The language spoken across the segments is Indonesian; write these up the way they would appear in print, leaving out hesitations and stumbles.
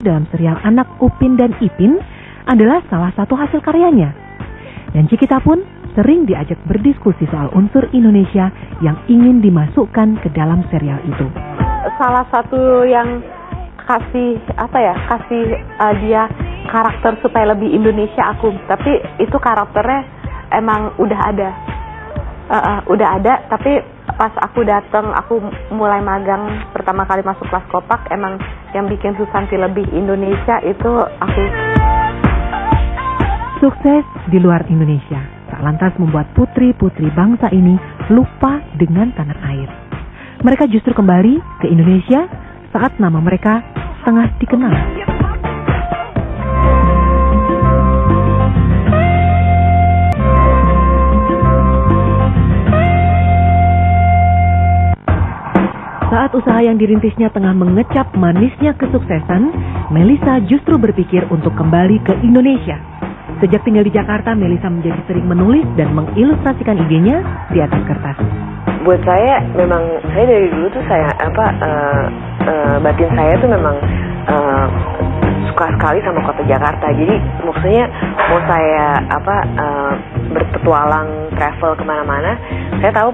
dalam serial Anak Upin dan Ipin adalah salah satu hasil karyanya. Dan Cikita pun sering diajak berdiskusi soal unsur Indonesia yang ingin dimasukkan ke dalam serial itu. Salah satu yang kasih dia karakter supaya lebih Indonesia aku, tapi itu karakternya emang udah ada, tapi pas aku datang, aku mulai magang pertama kali masuk kelas Kopak, emang yang bikin Susanti lebih Indonesia itu aku. Sukses di luar Indonesia tak lantas membuat putri-putri bangsa ini lupa dengan tanah air. Mereka justru kembali ke Indonesia saat nama mereka tengah dikenal. Saat usaha yang dirintisnya tengah mengecap manisnya kesuksesan, Melisa justru berpikir untuk kembali ke Indonesia. Sejak tinggal di Jakarta, Melisa menjadi sering menulis dan mengilustrasikan idenya di atas kertas. Buat saya, memang saya dari dulu tuh batin saya tuh memang suka sekali sama kota Jakarta. Jadi maksudnya mau saya berpetualang, travel kemana-mana, saya tahu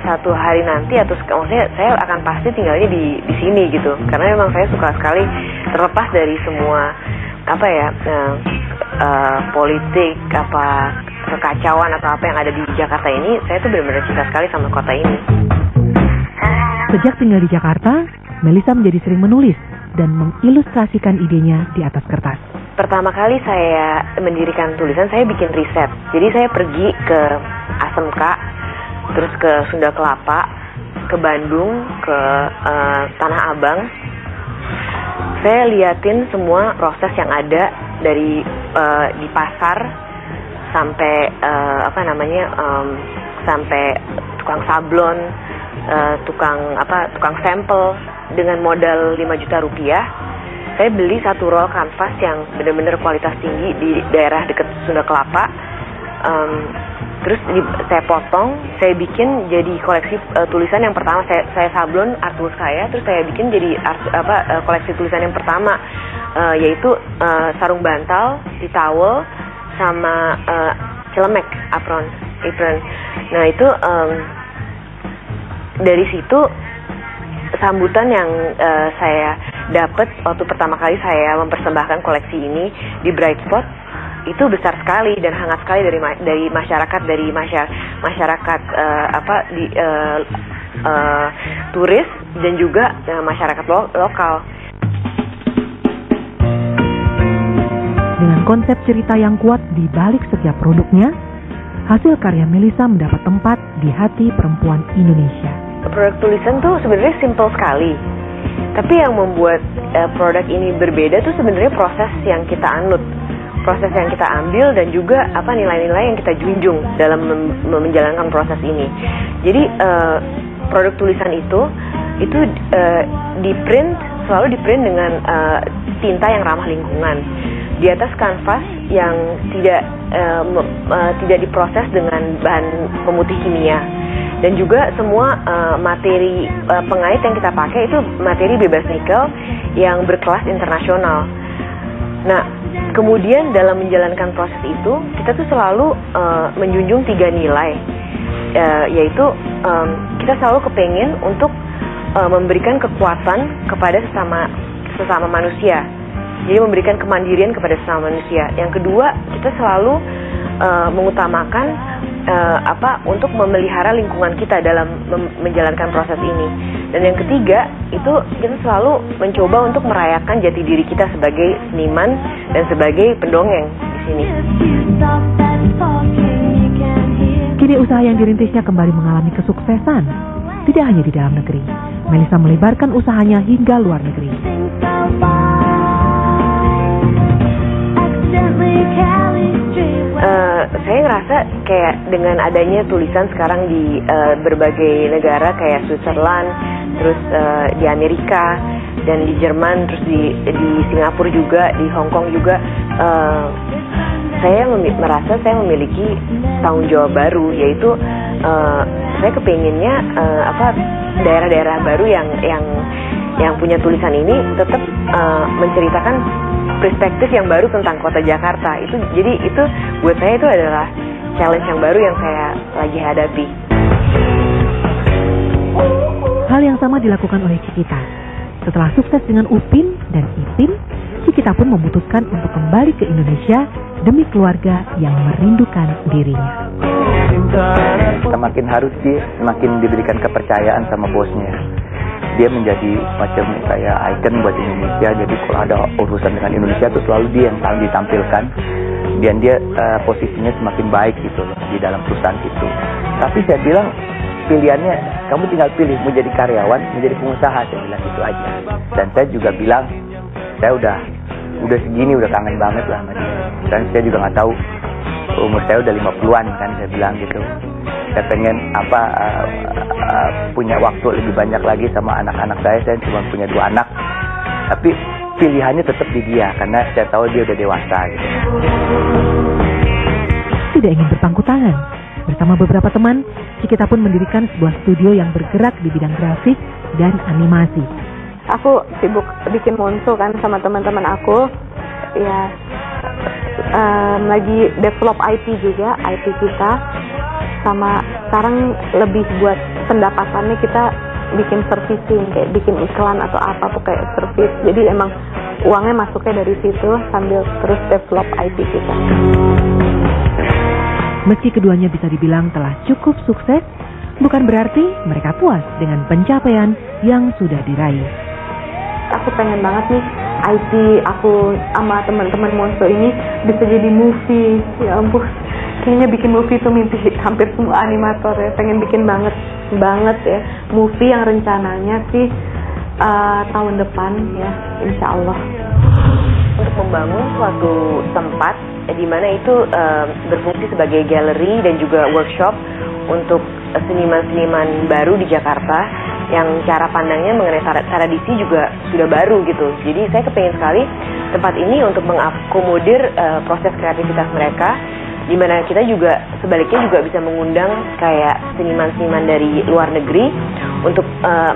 satu hari nanti atau maksudnya saya akan pasti tinggalnya di sini gitu. Karena memang saya suka sekali, terlepas dari semua politik, kekacauan atau apa yang ada di Jakarta ini, saya tuh benar-benar cinta sekali sama kota ini. Sejak tinggal di Jakarta, Melisa menjadi sering menulis dan mengilustrasikan idenya di atas kertas. Pertama kali saya mendirikan tulisan, saya bikin riset. Jadi saya pergi ke ASMK, terus ke Sunda Kelapa, ke Bandung, ke Tanah Abang. Saya liatin semua proses yang ada dari di pasar sampai sampai tukang sablon, tukang sampel dengan modal 5 juta rupiah. Saya beli satu roll kanvas yang benar-benar kualitas tinggi di daerah dekat Sunda Kelapa. Terus saya potong, saya bikin jadi koleksi tulisan yang pertama. Saya sablon artwork saya, terus saya bikin jadi koleksi tulisan yang pertama, yaitu sarung bantal, towel, sama celemek, apron. Nah itu dari situ sambutan yang saya dapat waktu pertama kali saya mempersembahkan koleksi ini di Bright Spot itu besar sekali dan hangat sekali dari masyarakat, turis dan juga masyarakat lokal. Dengan konsep cerita yang kuat di balik setiap produknya, hasil karya Melisa mendapat tempat di hati perempuan Indonesia. Produk tulisan tuh sebenarnya simple sekali, tapi yang membuat produk ini berbeda tuh sebenarnya proses yang kita anut, proses yang kita ambil, dan juga nilai-nilai yang kita junjung dalam menjalankan proses ini. Jadi produk tulisan itu selalu diprint dengan tinta yang ramah lingkungan di atas kanvas yang tidak diproses dengan bahan pemutih kimia. Dan juga semua materi pengait yang kita pakai itu materi bebas nikel yang berkelas internasional. Nah, kemudian dalam menjalankan proses itu, kita tuh selalu menjunjung 3 nilai, yaitu kita selalu kepengen untuk memberikan kekuatan kepada sesama manusia. Jadi memberikan kemandirian kepada sesama manusia. Yang kedua, kita selalu mengutamakan untuk memelihara lingkungan kita dalam menjalankan proses ini. Dan yang ketiga, itu kita selalu mencoba untuk merayakan jati diri kita sebagai seniman dan sebagai pendongeng di sini. Kini usaha yang dirintisnya kembali mengalami kesuksesan, tidak hanya di dalam negeri. Melisa melebarkan usahanya hingga luar negeri. Saya ngerasa kayak dengan adanya tulisan sekarang di berbagai negara kayak Switzerland, terus di Amerika dan di Jerman, terus di Singapura juga, di Hong Kong juga, saya merasa saya memiliki tanggung jawab baru, yaitu saya kepinginnya daerah-daerah baru yang yang punya tulisan ini tetap menceritakan perspektif yang baru tentang kota Jakarta. Jadi itu buat saya itu adalah challenge yang baru yang saya lagi hadapi. Hal yang sama dilakukan oleh Cikita. Setelah sukses dengan Upin dan Ipin, Cikita pun memutuskan untuk kembali ke Indonesia demi keluarga yang merindukan dirinya. Semakin harus sih, semakin diberikan kepercayaan sama bosnya. Dia menjadi macam kayak ikon buat Indonesia. Jadi kalau ada urusan dengan Indonesia tuh selalu dia yang paling ditampilkan. Dan dia posisinya semakin baik gitu di dalam perusahaan itu. Tapi saya bilang pilihannya kamu tinggal pilih mau jadi karyawan, mau jadi pengusaha, saya bilang gitu aja. Dan saya juga bilang saya udah segini, udah kangen banget lah sama dia. Dan saya juga nggak tahu umur saya udah 50-an kan, saya bilang gitu. Saya pengen punya waktu lebih banyak lagi sama anak-anak saya cuma punya 2 anak. Tapi pilihannya tetap di dia karena saya tahu dia udah dewasa gitu. Tidak ingin berpangku tangan, bersama beberapa teman, Cikita pun mendirikan sebuah studio yang bergerak di bidang grafik dan animasi. Aku sibuk bikin monso kan sama teman-teman aku, ya lagi develop IT juga, IT kita, sama sekarang lebih buat pendapatannya kita bikin servicing, kayak bikin iklan atau apa tuh kayak service. Jadi emang uangnya masuknya dari situ sambil terus develop IT kita. Meski keduanya bisa dibilang telah cukup sukses, bukan berarti mereka puas dengan pencapaian yang sudah diraih. Aku pengen banget nih IT aku sama teman-teman Monso ini bisa jadi movie. Ya ampun, kayaknya bikin movie itu mimpi hampir semua animator ya. Pengen bikin banget ya movie yang rencananya sih tahun depan ya, insya Allah. Untuk membangun suatu tempat di mana itu berfungsi sebagai galeri dan juga workshop untuk seniman-seniman baru di Jakarta yang cara pandangnya mengenai tradisi juga sudah baru gitu. Jadi saya kepengen sekali tempat ini untuk mengakomodir proses kreativitas mereka, di mana kita juga sebaliknya juga bisa mengundang kayak seniman-seniman dari luar negeri untuk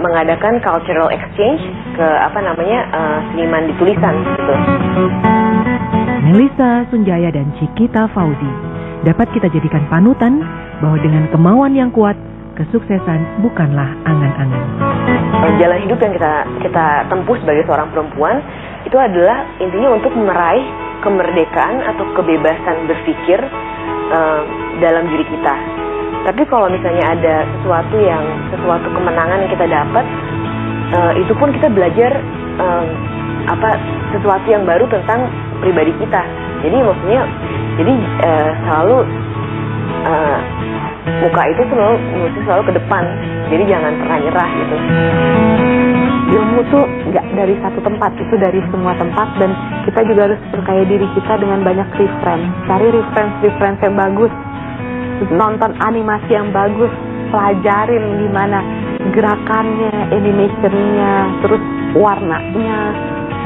mengadakan cultural exchange ke seniman di tulisan gitu. Melisa Sunjaya dan Cikita Fauzi dapat kita jadikan panutan bahwa dengan kemauan yang kuat, kesuksesan bukanlah angan-angan. Jalan hidup yang kita tempuh sebagai seorang perempuan itu adalah intinya untuk meraih kemerdekaan atau kebebasan berpikir dalam diri kita. Tapi kalau misalnya ada sesuatu kemenangan yang kita dapat, itu pun kita belajar sesuatu yang baru tentang pribadi kita. Jadi maksudnya, selalu muka itu selalu ke depan. Jadi jangan pernah nyerah gitu. Ilmu tuh nggak dari satu tempat, itu dari semua tempat, dan kita juga harus percaya diri kita dengan banyak reference. Cari reference yang bagus, nonton animasi yang bagus, pelajarin gimana gerakannya, animationnya, terus warnanya,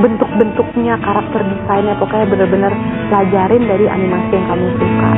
bentuk-bentuknya, karakter desainnya, pokoknya bener-bener pelajarin dari animasi yang kamu suka.